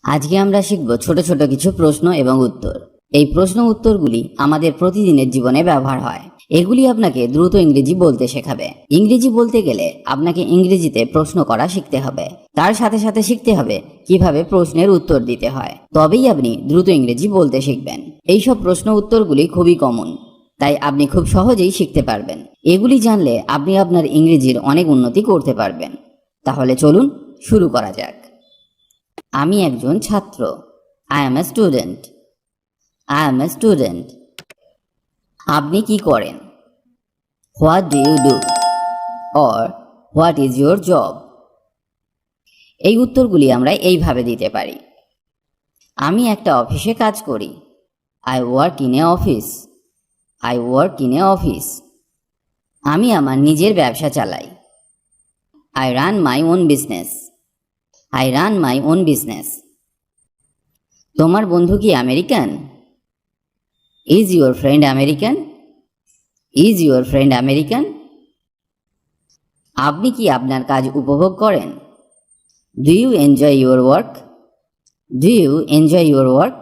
আজকে আমরা শিখব ছোট ছোট কিছু প্রশ্ন এবং উত্তর। এই প্রশ্ন উত্তরগুলি আমাদের প্রতিদিনের জীবনে ব্যবহার হয়। এগুলি আপনাকে দ্রুত ইংরেজি বলতে শেখাবে। ইংরেজি বলতে গেলে আপনাকে ইংরেজিতে প্রশ্ন করা শিখতে হবে। তার সাথে সাথে শিখতে হবে কিভাবে প্রশ্নের উত্তর দিতে হয়। তবেই আপনি দ্রুত ইংরেজি বলতে শিখবেন। এইসব প্রশ্ন উত্তরগুলি খুবই কমন, তাই আপনি খুব সহজেই শিখতে পারবেন। এগুলি জানলে আপনি আপনার ইংরেজির অনেক উন্নতি করতে পারবেন। তাহলে চলুন শুরু করা যাক। আমি একজন ছাত্র। I am a student. I am a student. আপনি কি করেন? What do you do? Or what is your job? এই উত্তরগুলি আমরা এইভাবে দিতে পারি। আমি একটা অফিসে কাজ করি। I work in a office. I work in a office. আমি আমার নিজের ব্যবসা চালাই। I run my own business. I run my own business. তোমার বন্ধু কি American? Is your friend American? Is your friend American? আপনি কি আপনার কাজ উপভোগ করেন? Do you enjoy your work? Do you enjoy your work?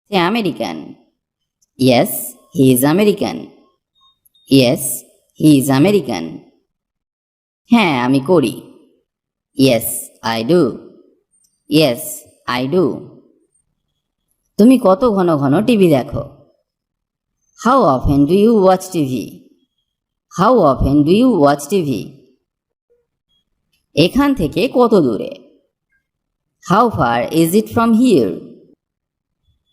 সে American. Yes he is American. Yes he is American. হ্যাঁ আমি করি। Yes I do. Yes I do. তুমি কত ঘন ঘন টিভি দেখো? How often do you watch TV? How often do you watch TV? এখান থেকে কত দূরে? How far is it from here?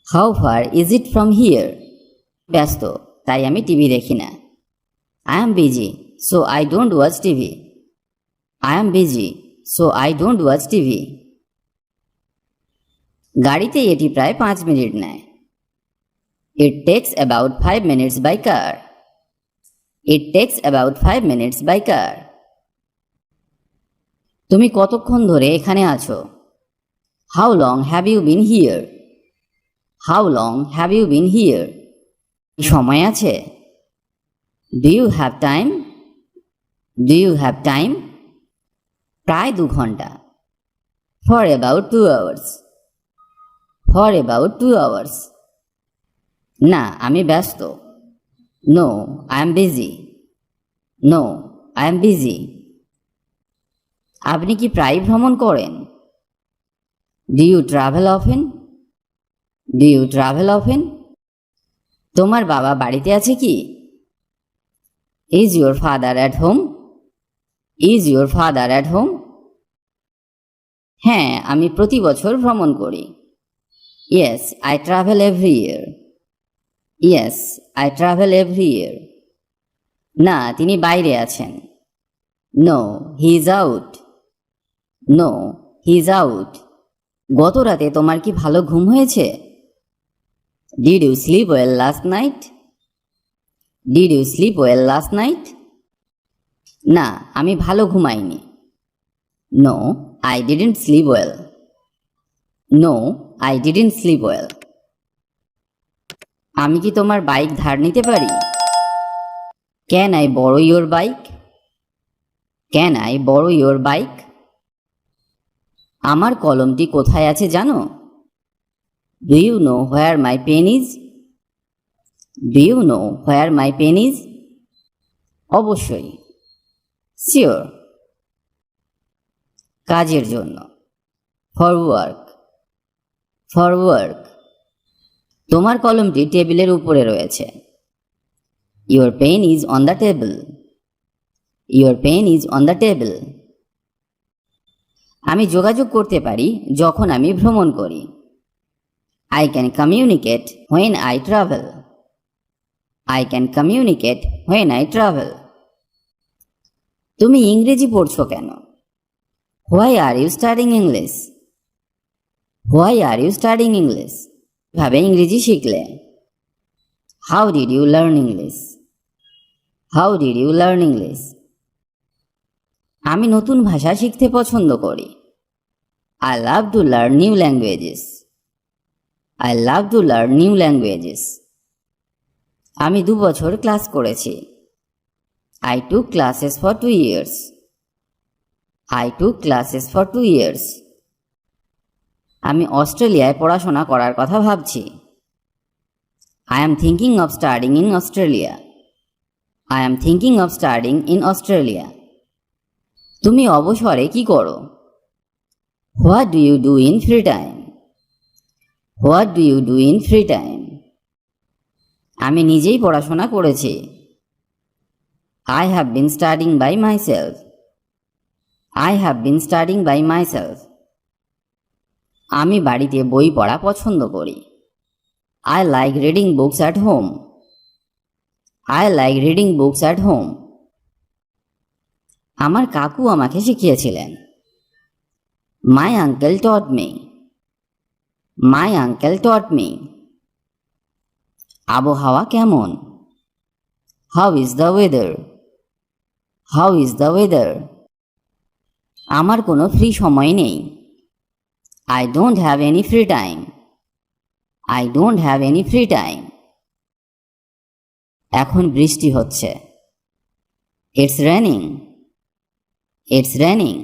How far is it from here? ব্যস্ত, তাই আমি টিভি দেখি না। I am busy so I don't watch TV. I am busy so I don't watch TV. গাড়িতে এটি প্রায় 5 মিনিট নেয়। It takes about 5 minutes by car. It takes about 5 minutes by car. তুমি কতক্ষণ ধরে এখানে আছো? How long have you been here? How long have you been here? সময় আছে? Do you have time? Do you have time? প্রায় 2 ঘন্টা। For about 2 hours. For about 2 hours. না আমি ব্যস্ত। No I am busy. No I am busy. আপনি কি প্রায় ভ্রমণ করেন? Do you travel often? Do you travel often? তোমার বাবা বাড়িতে আছে কি? Is your father at home? Is your father at home? হ্যাঁ আমি প্রতি বছর ভ্রমণ করি। Yes I travel every year. Yes I travel every year. না তিনি বাইরে আছেন। No he is out. No he is out. গত রাতে তোমার কি ভালো ঘুম হয়েছে? Did you sleep well last night? Did you sleep well last night? না আমি ভালো ঘুমাইনি। No I didn't sleep well. No I didn't sleep well. আমি কি তোমার বাইক ধার নিতে পারি? Can I borrow your bike? Can I borrow your bike? আমার কলমটি কোথায় আছে জানো? Do you know where my pen is? Do you know where my pen is? অবশ্যই। শিওর। কাজের জন্য। For work. For work. তোমার কলমটি টেবিলের উপরে রয়েছে। Your pen is on the table. Your pen is on the table. আমি যোগাযোগ করতে পারি যখন আমি ভ্রমণ করি। I can communicate when I travel. I can communicate when I travel. তুমি ইংরেজি পড়ছো কেন? Why are you studying English? Why are you studying English? কিভাবে ইংরেজি শিখলে? How did you learn English? How did you learn English? আমি নতুন ভাষা শিখতে পছন্দ করি। I love to learn new languages. I love to learn new languages. আমি 2 বছর ক্লাস করেছি। I took classes for 2 years. I took classes for 2 years. আমি অস্ট্রেলিয়ায় পড়াশোনা করার কথা ভাবছি। I am thinking of studying in Australia. I am thinking of studying in Australia. তুমি অবসরে কি করো? What do you do in free time? What do you do in free time? আমি নিজেই পড়াশোনা করেছি। I have been studying by myself. I have been studying by myself. আমি বাড়িতে বই পড়া পছন্দ করি। I like reading books at home. I like reading books at home. আমার কাকু আমাকে শিখিয়েছিলেন। My uncle taught me. My uncle taught me. আবহাওয়া কেমন? How is the weather? How is the weather? আমার কোনো ফ্রি সময় নেই। I don't have any free time. I don't have any free time. এখন বৃষ্টি হচ্ছে। It's raining. It's raining.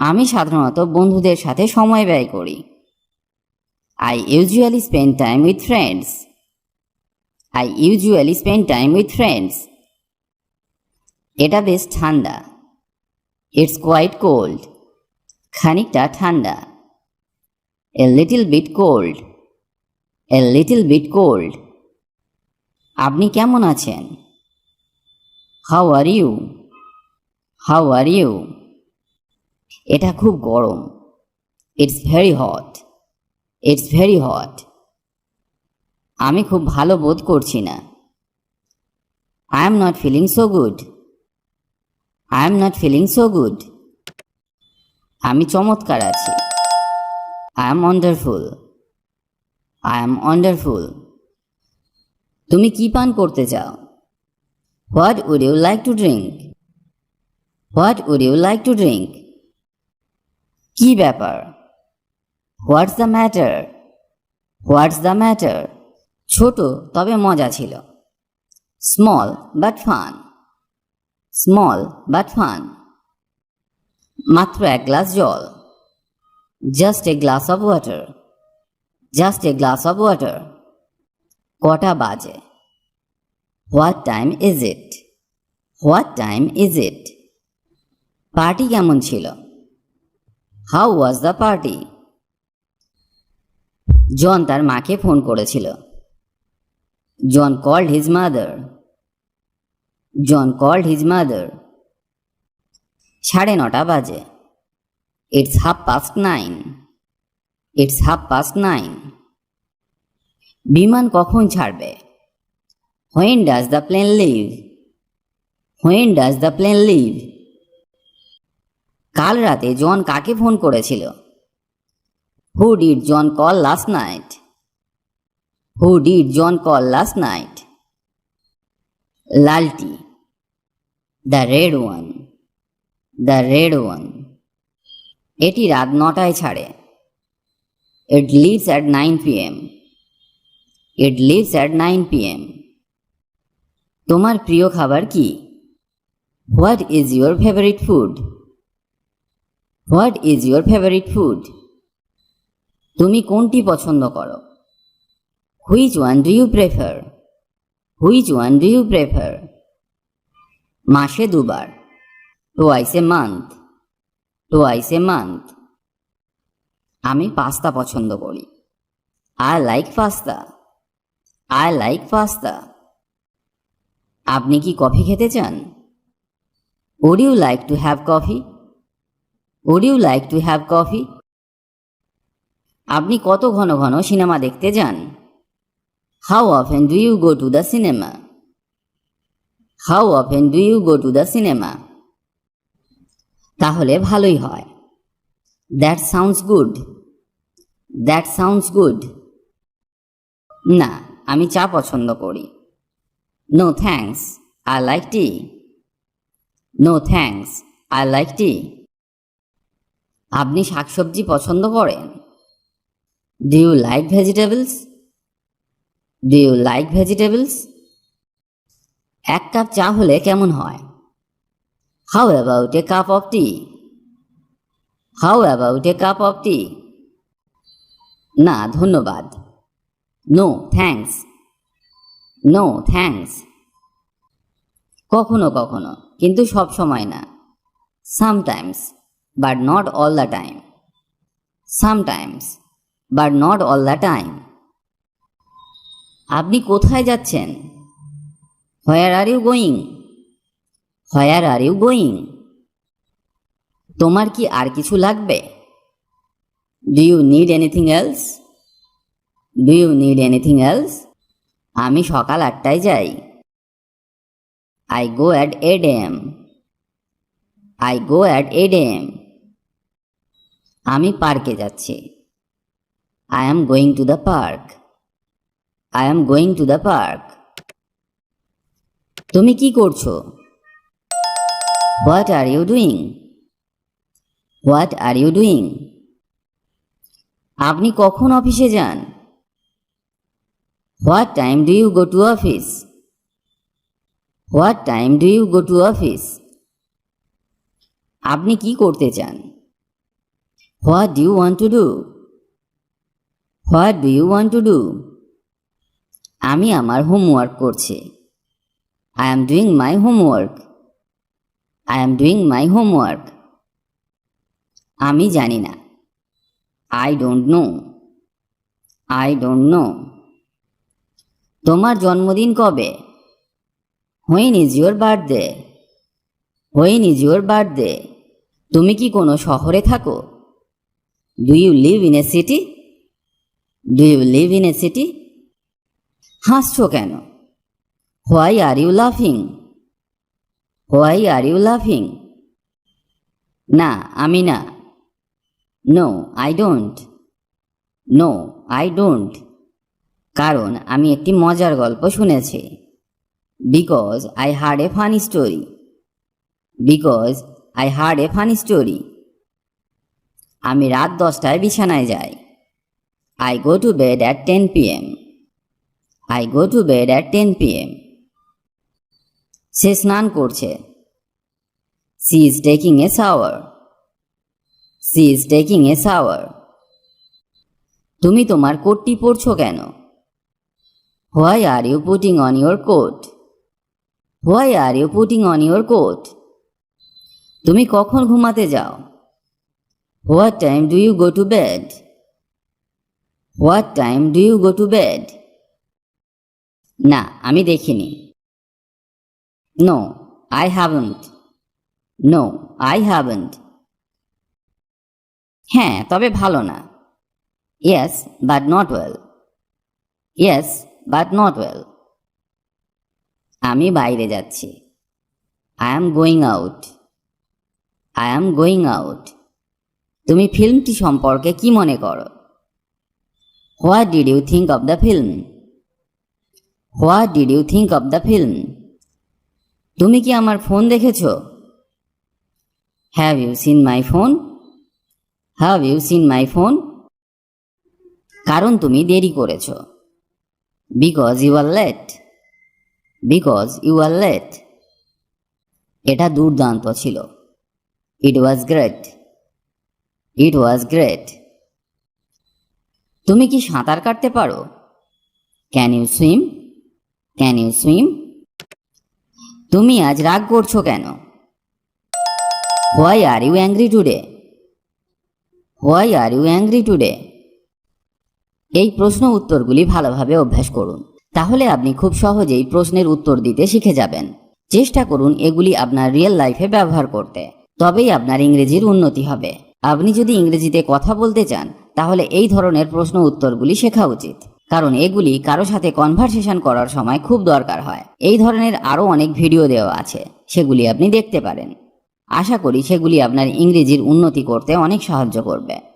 আমি সাধারণত বন্ধুদের সাথে সময় ব্যয় করি। I usually spend time with friends. I usually spend time with friends. এটা বেশ ঠান্ডা। It's quite cold. খানিকটা ঠান্ডা। A little bit cold. A little bit cold. আপনি কেমন আছেন? How are you? How are you? এটা খুব গরম। It's very hot. It's very hot. আমি খুব ভালো বোধ করছি না। I am not feeling so good. I am not feeling so good. আমি চমৎকার আছি। I am wonderful. I am wonderful. তুমি কি পান করতে চাও? What would you like to drink? What would you like to drink? কি ব্যাপার? What's the matter? What's the matter? ছোট তবে মজা ছিল। Small but fun. Small but fun. মাত্র এক গ্লাস জল। Just a glass of water. Just a glass of water. কটা বাজে? What time is it? What time is it? Party কেমন ছিল? How was the party? জন তার মাকে ফোন করেছিল। John called his mother. John called his mother. 9:30 বাজে। It's 9:30. It's 9:30. বিমান কখন ছাড়বে? When does the plane leave? When does the plane leave? কাল রাতে জন কাকে ফোন করেছিল? Who did John call last night? Who did John call last night? লালটি। The red one. The red one. এটি রাত 9টায় ছাড়ে। It leaves at 9 p.m. It leaves at 9 p.m. তোমার প্রিয় খাবার কি? What is your favorite food? What is your favorite food? তুমি কোনটি পছন্দ করো? Which one do you prefer? Which one do you prefer? মাসে দুবার। Twice a month. Twice a month. আমি পাস্তা পছন্দ করি। I like pasta. I like pasta. আপনি কি কফি খেতে চান? Would you like to have coffee? Would you like to have coffee? আপনি কত ঘন ঘন সিনেমা দেখতে যান? How often do you go to the cinema? How often do you go to the cinema? তাহলে ভালোই হয়। That sounds good. That sounds good. না, আমি চা পছন্দ করি। No thanks. I like tea. No thanks. I like tea. আপনি শাকসবজি পছন্দ করেন? Do you like vegetables? Do you like vegetables? এক কাপ চা হলে কেমন হয়? How about a cup of tea? How about a cup of tea? না ধন্যবাদ। No thanks. No thanks. কখনো কখনো কিন্তু সব সময় না। Sometimes but not all the time. Sometimes but not all the time. আপনি কোথায় যাচ্ছেন? Where are you going? Where are you going? তোমার কি আর কিছু লাগবে? Do you need anything else? Do you need anything else? আমি সকাল 8টায় যাই। I go at 8 AM। I go at 8 AM। আমি পার্কে যাচ্ছি। I am going to the park. I am going to the park. তুমি কি করছো? What are you doing? What are you doing? আপনি কখন অফিসে যান? What time do you go to office? What time do you go to office? আপনি কি করতে চান? What do you want to do? What do you want to do? আমি আমার হোমওয়ার্ক করছি। I am doing my homework. I am doing my homework. আমি জানি না। I don't no. I don't know. তোমার জন্মদিন কবে? When is your birthday? When is your birthday? তুমি কি কোনো শহরে থাকো? Do you live in a city? Do you live in a city? হাসছো কেন? হোয়াই আর ইউ লাফিং? হোয়াই আর ইউ লাফিং? না আমি না। No I don't. No I don't. কারণ আমি একটি মজার গল্প শুনেছি। Because I heard a funny story. Because I heard a funny story. আমি রাত 10টায় বিছানায় যাই। I go to bed at 10 PM। I go to bed at 10 PM। সে স্নান করছে। She is taking a shower. She is taking a shower. তুমি তোমার কোটটি পরছো কেন? Why are you putting on your coat? Why are you putting on your coat? তুমি কখন ঘুমাতে যাও? What time do you go to bed? What time do you go to bed? না আমি দেখিনি। No I haven't. No I haven't. হ্যাঁ তবে ভালো না। Yes but not well. Yes but not well. আমি বাইরে যাচ্ছি। I am going out. I am going out. তুমি ফিল্মটি সম্পর্কে কি মনে করো? What did you think of the film? What did you think of the film? তুমি কি আমার ফোন দেখেছো? Have you seen my phone? Have you seen my phone? কারণ তুমি দেরি করেছ। Because you are late. Because you are late. এটা দুর্দান্ত ছিল। It was great. It was great. তুমি কি সাঁতার কাটতে পারো? Can you swim? Can you swim? তুমি আজ রাগ করছো কেন? Why are you angry today? Why are you angry today? এই প্রশ্ন উত্তরগুলি ভালোভাবে অভ্যাস করুন, তাহলে আপনি খুব সহজেই প্রশ্নের উত্তর দিতে শিখে যাবেন। চেষ্টা করুন এগুলি আপনার রিয়েল লাইফে ব্যবহার করতে, তবেই আপনার ইংরেজির উন্নতি হবে। আপনি যদি ইংরেজিতে কথা বলতে চান তাহলে এই ধরনের প্রশ্ন উত্তরগুলি শেখা উচিত, কারণ এগুলি কারো সাথে কনভারসেশন করার সময় খুব দরকার হয়। এই ধরনের আরও অনেক ভিডিও দেওয়া আছে, সেগুলি আপনি দেখতে পারেন। আশা করি সেগুলি আপনার ইংরেজির উন্নতি করতে অনেক সাহায্য করবে।